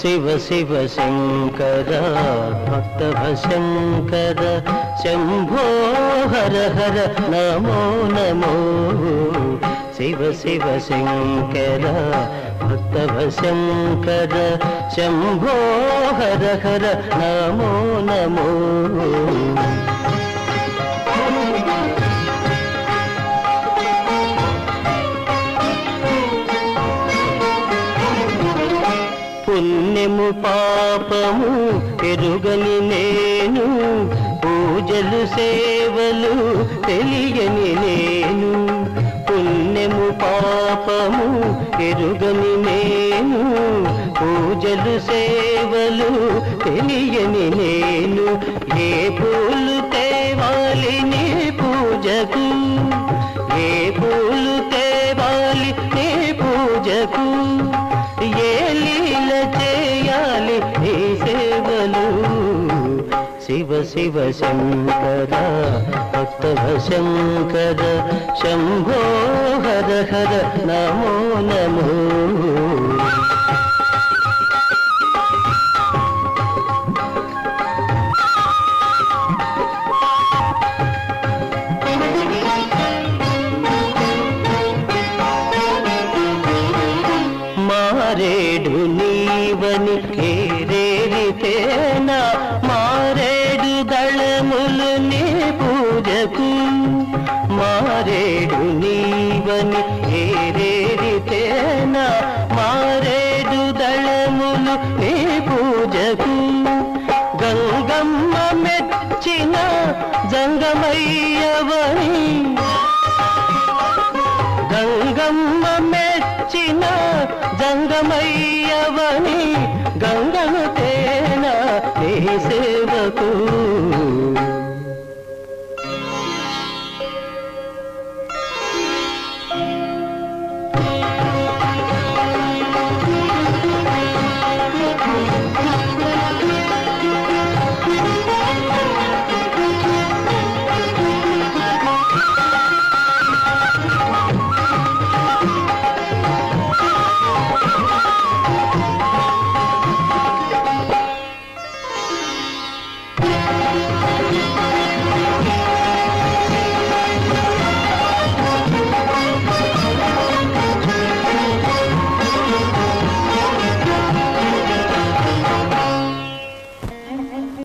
శివ శివ శంకర భక్తభశంకర శంభో హర హర నమో నమో శివ శివ శంకర భక్తభశంకర శంభో హర హర నమో నమో పుణ్యము పాపము ఎరుగని నేను పూజలు సేవలు తెలియని నేను పుణ్యము పాపము ఎరుగని నేను పూజలు సేవలు తెలియని నేను ఏ పూలు తేవాలి నీ పూజకు ఏ పూలు తేవాలి నీ పూజకు ఏ లీల చేయాలి నీ సేవలు శివ శివ శంకర భక్తభశంకర శంభో హర హర నమో నమో మారేడు నీవని ఏరేరితేనా మారేడు దళములు నీ పూజకు మారేడు నీవని ఏరేరితేనా మారేడు దళములు నీ పూజకు గంగమ్మ మెచ్చిన జంగమయ్యవని గంగమ్మ మెచ్చిన జంగమయ్యవని గంగను తేన నీ సేవకు